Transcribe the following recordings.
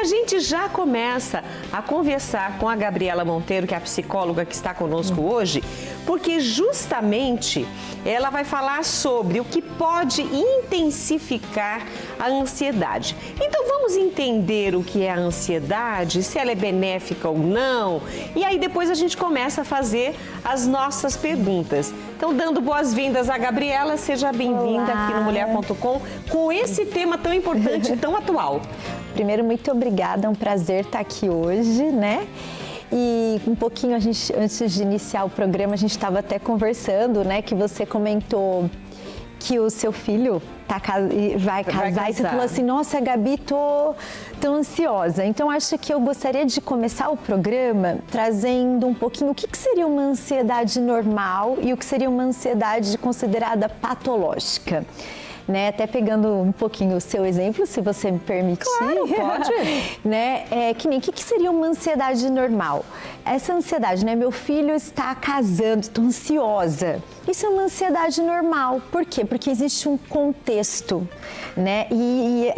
A gente já começa a conversar com a Gabriela Monteiro, que é a psicóloga que está conosco hoje, porque justamente ela vai falar sobre o que pode intensificar a ansiedade. Então vamos entender o que é a ansiedade, se ela é benéfica ou não, e aí depois a gente começa a fazer as nossas perguntas. Então, dando boas-vindas à Gabriela, seja bem-vinda aqui no Mulher.com com esse tema tão importante e tão atual. Primeiro, muito obrigada, é um prazer estar aqui hoje, né? E um pouquinho, antes de iniciar o programa, a gente estava até conversando, né? Que você comentou que o seu filho vai casar e você falou assim, nossa, Gabi, tô tão ansiosa. Então, acho que eu gostaria de começar o programa trazendo um pouquinho o que seria uma ansiedade normal e o que seria uma ansiedade considerada patológica. Né? Até pegando um pouquinho o seu exemplo, se você me permitir. Claro, pode. Né? O que seria uma ansiedade normal? Essa ansiedade, né? Meu filho está casando, estou ansiosa. Isso é uma ansiedade normal. Por quê? Porque existe um contexto, né? E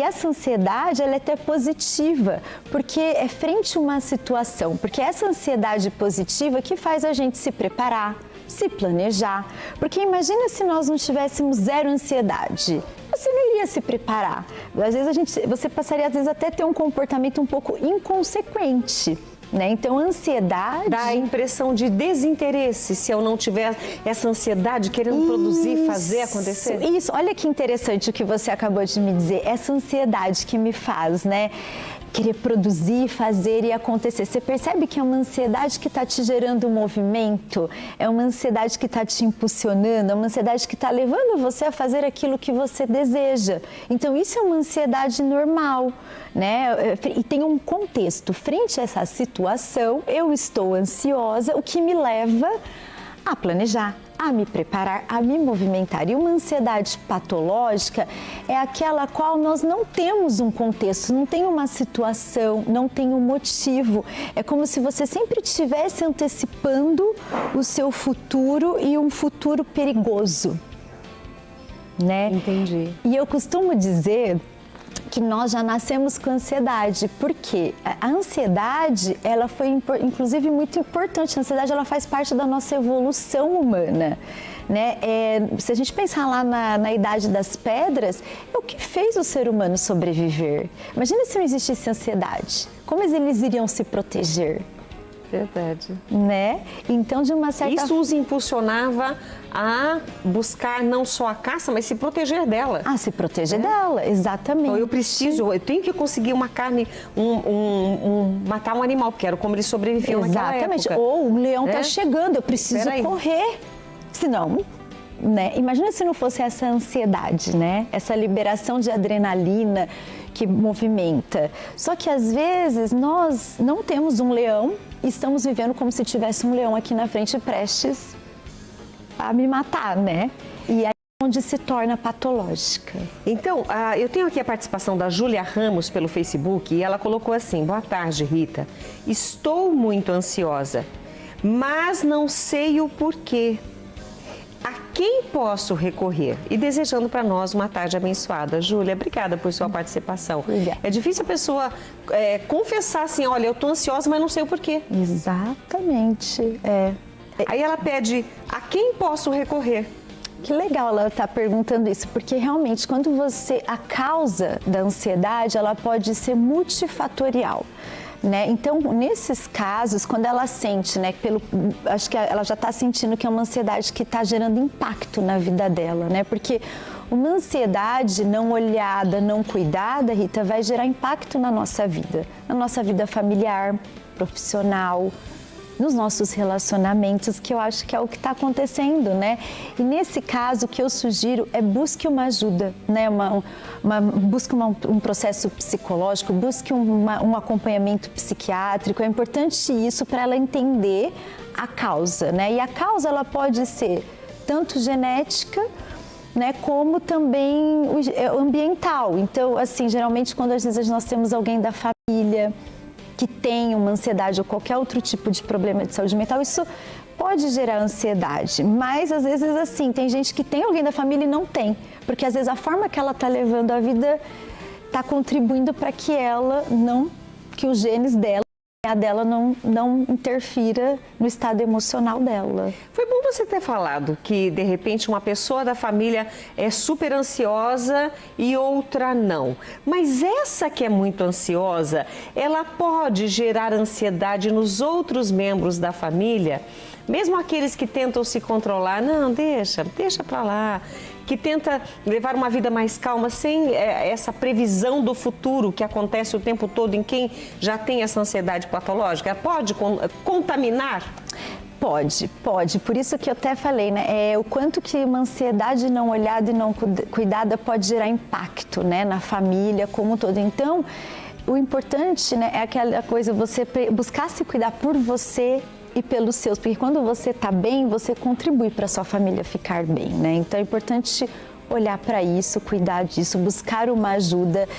essa ansiedade, ela é até positiva, porque é frente a uma situação. Porque essa ansiedade positiva que faz a gente se preparar, se planejar, porque imagina se nós não tivéssemos zero ansiedade, você não iria se preparar. Às vezes você passaria às vezes até a ter um comportamento um pouco inconsequente. Né? Então, ansiedade... Dá a impressão de desinteresse se eu não tiver essa ansiedade querendo produzir, fazer acontecer. Isso, olha que interessante o que você acabou de me dizer. Essa ansiedade que me faz, né? Querer produzir, fazer e acontecer. Você percebe que é uma ansiedade que está te gerando um movimento, é uma ansiedade que está te impulsionando, é uma ansiedade que está levando você a fazer aquilo que você deseja. Então, isso é uma ansiedade normal, né? E tem um contexto. Frente a essa situação, eu estou ansiosa, o que me leva a planejar, a me preparar, a me movimentar. E uma ansiedade patológica é aquela qual nós não temos um contexto, não tem uma situação, não tem um motivo. É como se você sempre estivesse antecipando o seu futuro e um futuro perigoso, né? Entendi. E eu costumo dizer que nós já nascemos com ansiedade, porque a ansiedade, ela foi inclusive muito importante. A ansiedade, ela faz parte da nossa evolução humana, né? Se a gente pensar lá na Idade das Pedras, é o que fez o ser humano sobreviver. Imagina se não existisse ansiedade, como eles iriam se proteger? Verdade. Né? Então, de uma certa... Isso os impulsionava a buscar não só a caça, mas se proteger dela. Ah, se proteger dela, exatamente. Então, eu tenho que conseguir uma carne, matar um animal, porque era como ele sobreviveu naquela época. Exatamente. Ou um leão está chegando, eu preciso correr. Senão... Né? Imagina se não fosse essa ansiedade, né? Essa liberação de adrenalina que movimenta. Só que às vezes nós não temos um leão e estamos vivendo como se tivesse um leão aqui na frente prestes a me matar, né? E aí é onde se torna patológica. Então, eu tenho aqui a participação da Júlia Ramos pelo Facebook e ela colocou assim: boa tarde, Rita. Estou muito ansiosa, mas não sei o porquê. A quem posso recorrer? E desejando para nós uma tarde abençoada. Júlia, obrigada por sua participação. Obrigada. É difícil a pessoa confessar assim, olha, eu estou ansiosa, mas não sei o porquê. Exatamente. Aí ela pede, a quem posso recorrer? Que legal ela estar perguntando isso, porque realmente quando a causa da ansiedade, ela pode ser multifatorial. Né? Então, nesses casos, quando ela sente, né, acho que ela já está sentindo que é uma ansiedade que está gerando impacto na vida dela, né? Porque uma ansiedade não olhada, não cuidada, Rita, vai gerar impacto na nossa vida familiar, profissional, nos nossos relacionamentos, que eu acho que é o que está acontecendo, né? E nesse caso, o que eu sugiro é busque uma ajuda, né? Busque um processo psicológico, busque um acompanhamento psiquiátrico. É importante isso para ela entender a causa, né? E a causa, ela pode ser tanto genética, né, como também ambiental. Então, assim, geralmente quando às vezes nós temos alguém da família que tem uma ansiedade ou qualquer outro tipo de problema de saúde mental, isso pode gerar ansiedade, mas às vezes assim, tem gente que tem alguém da família e não tem, porque às vezes a forma que ela está levando a vida está contribuindo para que que os genes dela, a dela não interfira no estado emocional dela. Foi bom você ter falado que, de repente, uma pessoa da família é super ansiosa e outra não. Mas essa que é muito ansiosa, ela pode gerar ansiedade nos outros membros da família, mesmo aqueles que tentam se controlar. Não, deixa pra lá. Que tenta levar uma vida mais calma, sem essa previsão do futuro que acontece o tempo todo em quem já tem essa ansiedade patológica. Pode contaminar? Pode. Por isso que eu até falei, né? O quanto que uma ansiedade não olhada e não cuidada pode gerar impacto, né, na família como um todo. Então, o importante, né, é aquela coisa, você buscar se cuidar por você e pelos seus, porque quando você está bem, você contribui para a sua família ficar bem, né? Então é importante olhar para isso, cuidar disso, buscar uma ajuda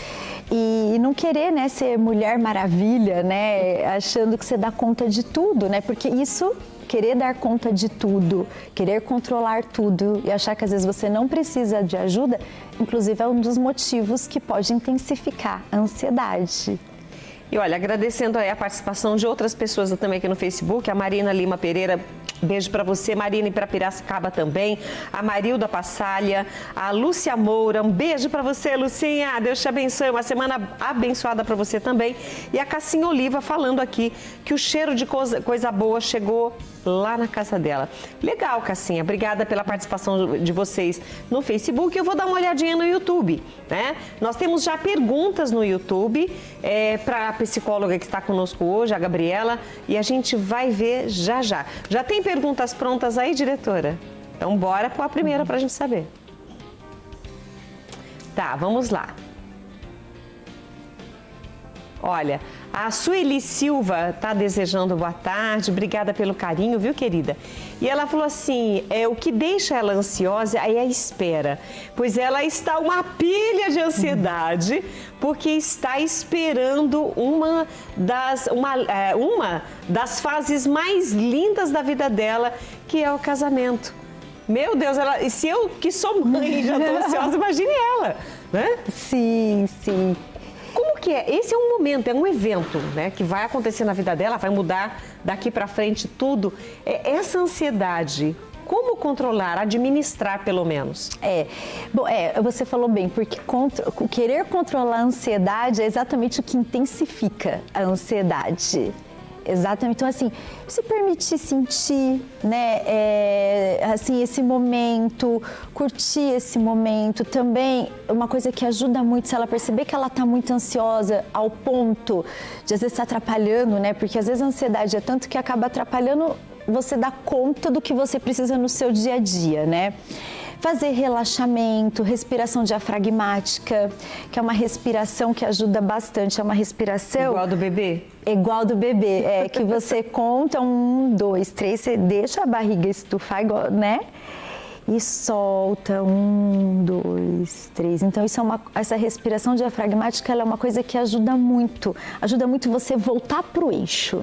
e não querer, né, ser mulher maravilha, né, achando que você dá conta de tudo, né? Porque isso, querer dar conta de tudo, querer controlar tudo e achar que às vezes você não precisa de ajuda, inclusive é um dos motivos que pode intensificar a ansiedade. E olha, agradecendo aí a participação de outras pessoas também aqui no Facebook, a Marina Lima Pereira, beijo para você, Marina e para Piracicaba também, a Marilda Passalha, a Lúcia Moura, um beijo para você, Lucinha, Deus te abençoe, uma semana abençoada para você também. E a Cassinha Oliva falando aqui que o cheiro de coisa boa chegou lá na casa dela. Legal, Cassinha, obrigada pela participação de vocês no Facebook. Eu vou dar uma olhadinha no YouTube, né? Nós temos já perguntas no YouTube para a psicóloga que está conosco hoje, a Gabriela, e a gente vai ver já. Já tem perguntas prontas aí, diretora? Então bora para a primeira para a gente saber. Tá, vamos lá. Olha, a Sueli Silva está desejando boa tarde, obrigada pelo carinho, viu, querida? E ela falou assim, o que deixa ela ansiosa é a espera, pois ela está uma pilha de ansiedade, porque está esperando uma das fases mais lindas da vida dela, que é o casamento. Meu Deus, se eu que sou mãe já estou ansiosa, imagine ela, né? Sim. Como que é? Esse é um momento, é um evento, né, que vai acontecer na vida dela, vai mudar daqui para frente tudo. Essa ansiedade, como controlar, administrar pelo menos? Você falou bem, porque querer controlar a ansiedade é exatamente o que intensifica a ansiedade. Exatamente. Então, assim, se permitir sentir, né, assim, esse momento, curtir esse momento. Também, uma coisa que ajuda muito, se ela perceber que ela está muito ansiosa ao ponto de, às vezes, se atrapalhando, né? Porque, às vezes, a ansiedade é tanto que acaba atrapalhando você dar conta do que você precisa no seu dia a dia, né? Fazer relaxamento, respiração diafragmática, que é uma respiração que ajuda bastante. É uma respiração... Igual do bebê? Igual do bebê, que você conta 1, 2, 3, você deixa a barriga estufar, né? E solta 1, 2, 3. Então essa respiração diafragmática, ela é uma coisa que ajuda muito você voltar pro eixo,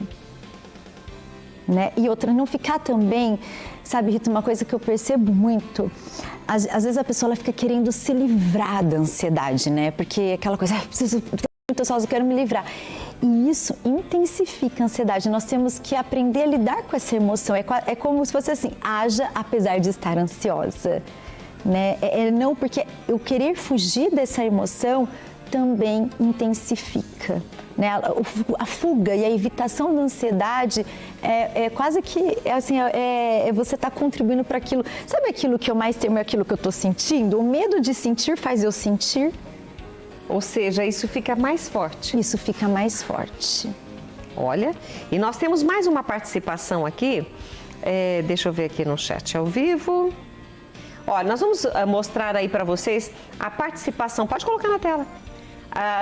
né? E outra, não ficar também, sabe, Rita, uma coisa que eu percebo muito, às vezes a pessoa ela fica querendo se livrar da ansiedade, né? Porque aquela coisa, preciso, estou muito ansiosa, eu quero me livrar. E isso intensifica a ansiedade. Nós temos que aprender a lidar com essa emoção. É como se fosse assim, haja apesar de estar ansiosa, né? Não, porque o querer fugir dessa emoção também intensifica, né? A fuga e a evitação da ansiedade quase que você está contribuindo para aquilo. Sabe aquilo que eu mais temo, é aquilo que eu estou sentindo? O medo de sentir faz eu sentir. Ou seja, isso fica mais forte. Isso fica mais forte. Olha, e nós temos mais uma participação aqui. Deixa eu ver aqui no chat ao vivo. Olha, nós vamos mostrar aí para vocês a participação. Pode colocar na tela.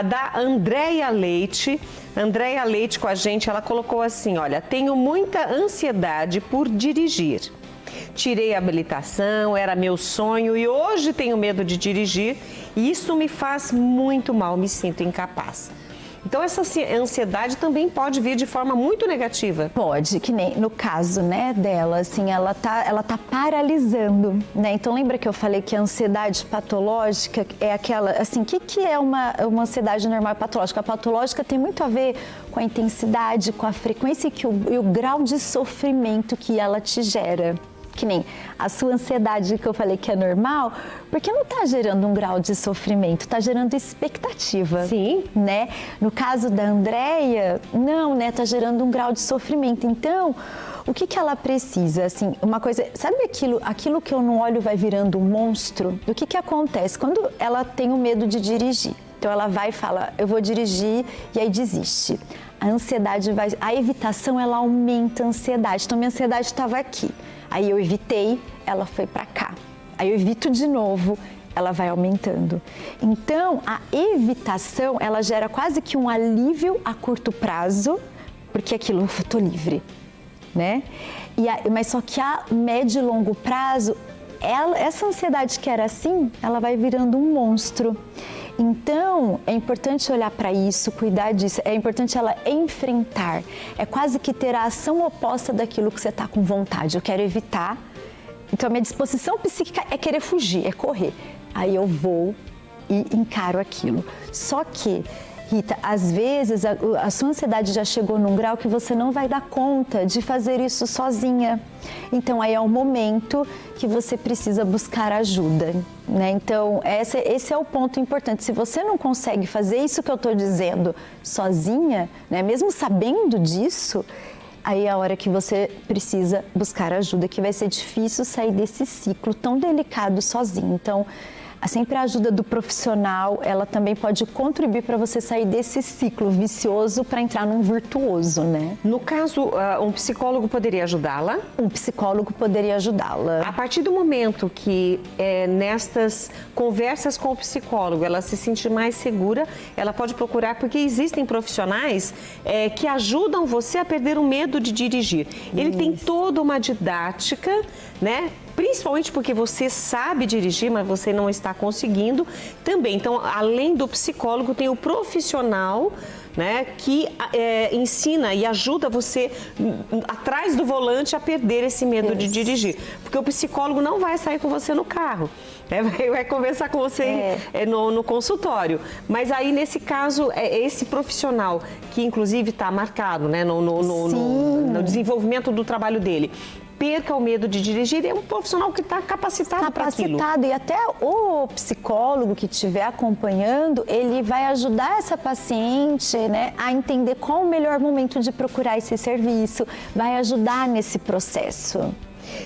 Da Andréia Leite. Andréia Leite com a gente, ela colocou assim, olha, tenho muita ansiedade por dirigir. Tirei a habilitação, era meu sonho e hoje tenho medo de dirigir e isso me faz muito mal, me sinto incapaz. Então essa ansiedade também pode vir de forma muito negativa. Pode, que nem no caso, né, dela, assim, ela tá paralisando, né? Então lembra que eu falei que a ansiedade patológica é aquela, assim, o que é uma ansiedade normal e patológica? A patológica tem muito a ver com a intensidade, com a frequência e o grau de sofrimento que ela te gera. Que nem a sua ansiedade que eu falei que é normal, porque não está gerando um grau de sofrimento, está gerando expectativa. Sim. Né? No caso da Andréia, não, né? Está gerando um grau de sofrimento. Então, o que ela precisa? Assim, uma coisa, sabe aquilo que eu não olho vai virando um monstro? O que acontece? Quando ela tem o medo de dirigir, então ela vai e fala, eu vou dirigir, e aí desiste. A ansiedade a evitação, ela aumenta a ansiedade. Então, minha ansiedade estava aqui. Aí eu evitei, ela foi para cá. Aí eu evito de novo, ela vai aumentando. Então, a evitação, ela gera quase que um alívio a curto prazo, porque aquilo, eu tô livre, né? Mas só que a médio e longo prazo, essa ansiedade que era assim, ela vai virando um monstro. Então, é importante olhar para isso, cuidar disso, é importante ela enfrentar. É quase que ter a ação oposta daquilo que você está com vontade. Eu quero evitar. Então, a minha disposição psíquica é querer fugir, é correr. Aí eu vou e encaro aquilo. Só que, Rita, às vezes a sua ansiedade já chegou num grau que você não vai dar conta de fazer isso sozinha. Então, aí é o momento que você precisa buscar ajuda, né? Então, esse é o ponto importante. Se você não consegue fazer isso que eu estou dizendo sozinha, né? Mesmo sabendo disso, aí é a hora que você precisa buscar ajuda, que vai ser difícil sair desse ciclo tão delicado sozinho. Então, sempre a ajuda do profissional, ela também pode contribuir para você sair desse ciclo vicioso para entrar num virtuoso, né? No caso, um psicólogo poderia ajudá-la? Um psicólogo poderia ajudá-la. A partir do momento que nestas conversas com o psicólogo ela se sentir mais segura, ela pode procurar, porque existem profissionais que ajudam você a perder o medo de dirigir. Ele tem toda uma didática, né? Principalmente porque você sabe dirigir, mas você não está conseguindo também. Então, além do psicólogo, tem o profissional, né, que ensina e ajuda você atrás do volante a perder esse medo de dirigir. Porque o psicólogo não vai sair com você no carro, né, vai conversar com você no consultório. Mas aí, nesse caso, esse profissional, que inclusive está marcado, né, no desenvolvimento do trabalho dele, perca o medo de dirigir, é um profissional que está capacitado para aquilo. E até o psicólogo que estiver acompanhando, ele vai ajudar essa paciente, né, a entender qual o melhor momento de procurar esse serviço, vai ajudar nesse processo.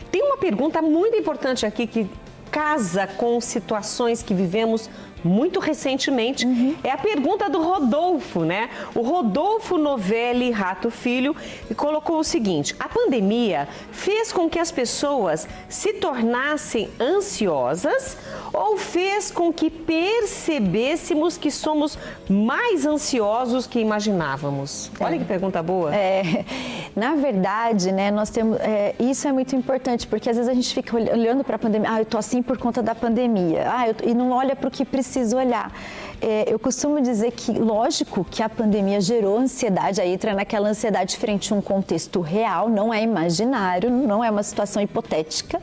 Tem uma pergunta muito importante aqui que casa com situações que vivemos muito recentemente. É a pergunta do Rodolfo, né? O Rodolfo Novelli Rato Filho colocou o seguinte: a pandemia fez com que as pessoas se tornassem ansiosas ou fez com que percebêssemos que somos mais ansiosos que imaginávamos? Olha que pergunta boa. Na verdade, né, nós temos, isso é muito importante, porque às vezes a gente fica olhando para a pandemia, eu tô assim por conta da pandemia, e não olha para o que precisa olhar. Eu costumo dizer que, lógico, que a pandemia gerou ansiedade, aí entra naquela ansiedade frente a um contexto real, não é imaginário, não é uma situação hipotética,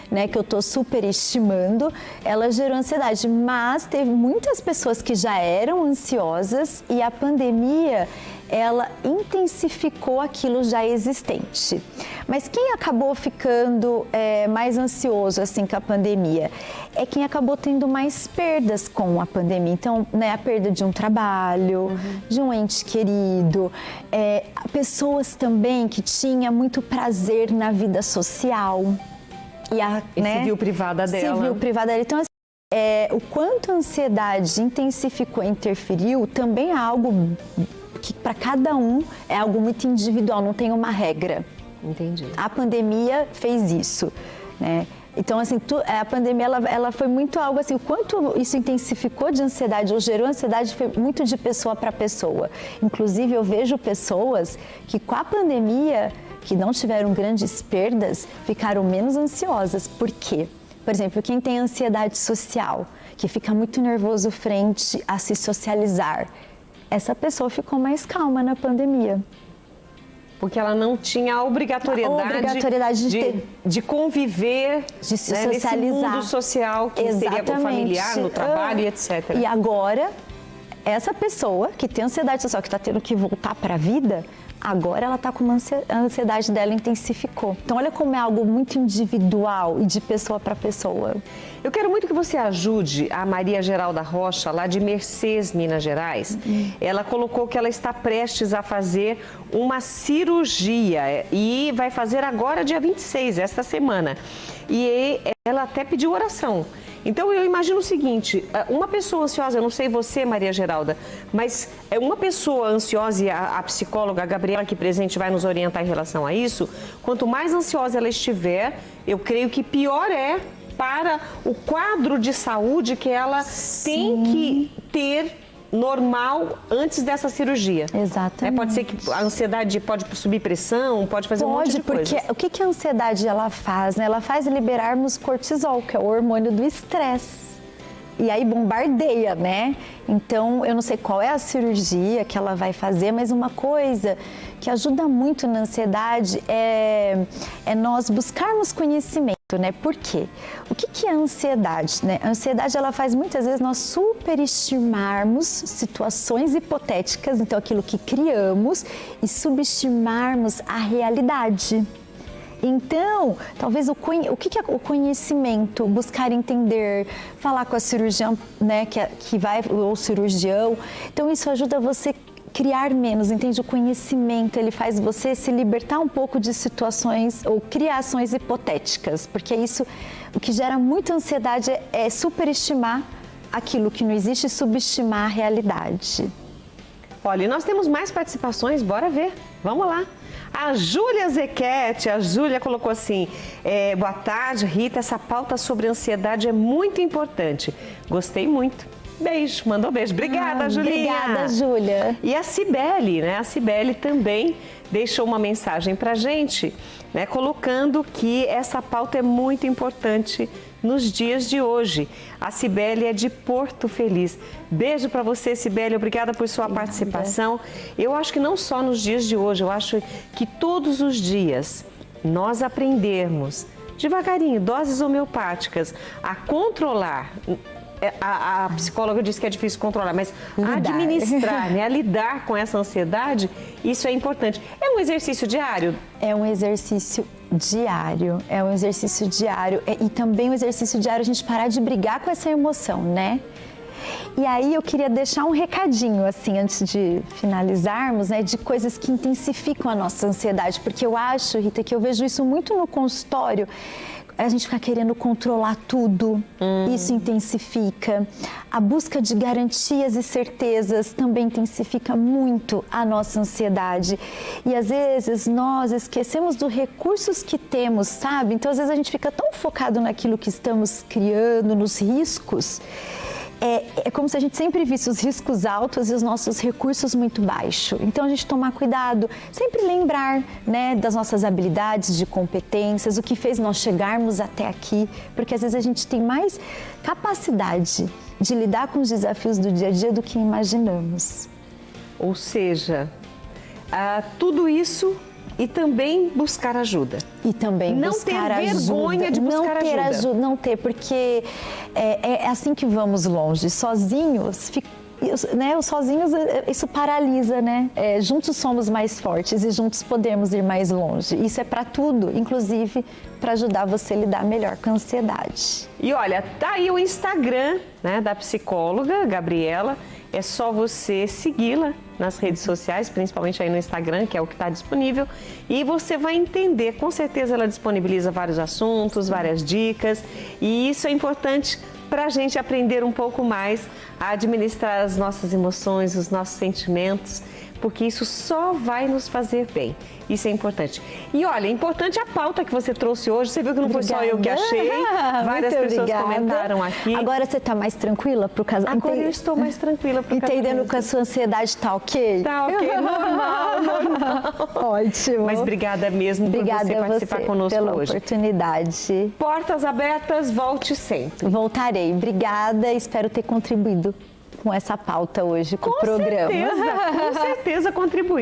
né, que eu estou superestimando, ela gerou ansiedade, mas teve muitas pessoas que já eram ansiosas e a pandemia, ela intensificou aquilo já existente. Mas quem acabou ficando mais ansioso assim com a pandemia é quem acabou tendo mais perdas com a pandemia. Então, né, a perda de um trabalho, de um ente querido, pessoas também que tinham muito prazer na vida social. Se viu privada dela. Se viu privada dela. Então, o quanto a ansiedade intensificou e interferiu também é algo que para cada um é algo muito individual, não tem uma regra. Entendi. A pandemia fez isso, né? Então, assim, a pandemia, ela foi muito algo assim, o quanto isso intensificou de ansiedade ou gerou ansiedade foi muito de pessoa para pessoa. Inclusive, eu vejo pessoas que com a pandemia, que não tiveram grandes perdas, ficaram menos ansiosas. Por quê? Por exemplo, quem tem ansiedade social, que fica muito nervoso frente a se socializar, essa pessoa ficou mais calma na pandemia. Porque ela não tinha a obrigatoriedade de conviver, de se né, socializar. nesse mundo social que seria com o familiar, no trabalho e etc. E agora, essa pessoa que tem ansiedade social, que está tendo que voltar para a vida, agora ela está com a ansiedade dela intensificou. Então olha como é algo muito individual e de pessoa para pessoa. Eu quero muito que você ajude a Maria Geralda Rocha, lá de Mercês, Minas Gerais. Ela colocou que ela está prestes a fazer uma cirurgia e vai fazer agora dia 26, esta semana. E ela até pediu oração. Então eu imagino o seguinte, uma pessoa ansiosa, eu não sei você, Maria Geralda, mas uma pessoa ansiosa, e a psicóloga a Gabriela aqui presente vai nos orientar em relação a isso, quanto mais ansiosa ela estiver, eu creio que pior é para o quadro de saúde que ela tem que ter normal antes dessa cirurgia. Exatamente. Pode ser que a ansiedade pode subir pressão, pode fazer um monte de coisa. Porque o que a ansiedade ela faz? Né? Ela faz liberarmos cortisol, que é o hormônio do estresse. E aí bombardeia, né? Então, eu não sei qual é a cirurgia que ela vai fazer, mas uma coisa que ajuda muito na ansiedade é nós buscarmos conhecimento, né? Por quê? O que é a ansiedade, né? A ansiedade, ela faz muitas vezes nós superestimarmos situações hipotéticas, então aquilo que criamos, e subestimarmos a realidade. Então, talvez o que é o conhecimento? Buscar entender, falar com a cirurgiã, né, que vai, ou cirurgião. Então, isso ajuda você criar menos, entende? O conhecimento, ele faz você se libertar um pouco de situações ou criações hipotéticas, porque isso, o que gera muita ansiedade é superestimar aquilo que não existe e subestimar a realidade. Olha, e nós temos mais participações, bora ver, vamos lá. A Júlia Zequete, a Júlia colocou assim, boa tarde, Rita, essa pauta sobre ansiedade é muito importante. Gostei muito. Beijo, mandou beijo. Obrigada, Julinha. Obrigada, Júlia. E a Cibele, né? A Cibele também deixou uma mensagem pra gente, né? Colocando que essa pauta é muito importante nos dias de hoje. A Cibele é de Porto Feliz. Beijo para você, Cibele. Obrigada por sua participação. Eu acho que não só nos dias de hoje, eu acho que todos os dias nós aprendermos devagarinho, doses homeopáticas, a controlar. A psicóloga disse que é difícil controlar, mas administrar, né, a lidar com essa ansiedade, isso é importante. É um exercício diário? É um exercício diário, e também um exercício diário a gente parar de brigar com essa emoção, né? E aí eu queria deixar um recadinho, assim, antes de finalizarmos, né, de coisas que intensificam a nossa ansiedade, porque eu acho, Rita, que eu vejo isso muito no consultório. A gente fica querendo controlar tudo, isso intensifica. A busca de garantias e certezas também intensifica muito a nossa ansiedade. E às vezes nós esquecemos dos recursos que temos, sabe? Então às vezes a gente fica tão focado naquilo que estamos criando, nos riscos. É como se a gente sempre visse os riscos altos e os nossos recursos muito baixos. Então, a gente tomar cuidado, sempre lembrar, né, das nossas habilidades, de competências, o que fez nós chegarmos até aqui, porque às vezes a gente tem mais capacidade de lidar com os desafios do dia a dia do que imaginamos. Ou seja, tudo isso e também buscar ajuda. E também não buscar ter vergonha de buscar ajuda. Não ter, porque é assim que vamos longe. Sozinhos, né? Os sozinhos, isso paralisa, né? Juntos somos mais fortes e juntos podemos ir mais longe. Isso é para tudo, inclusive para ajudar você a lidar melhor com a ansiedade. E olha, tá aí o Instagram, né, da psicóloga Gabriela. É só você segui-la nas redes sociais, principalmente aí no Instagram, que é o que está disponível, e você vai entender, com certeza ela disponibiliza vários assuntos, várias dicas, e isso é importante para a gente aprender um pouco mais a administrar as nossas emoções, os nossos sentimentos, porque isso só vai nos fazer bem. Isso é importante. E olha, é importante a pauta que você trouxe hoje. Você viu que não foi só eu que achei. Várias pessoas comentaram aqui. Agora você está mais tranquila para o casamento? Agora eu estou mais tranquila para o casamento. Entendendo que a sua ansiedade está ok? Está ok, normal. Ótimo. Mas obrigada mesmo por você participar conosco pela hoje. Oportunidade. Portas abertas, volte sempre. Voltarei. Obrigada, espero ter contribuído. com essa pauta hoje, com o programa. Com certeza contribuiu.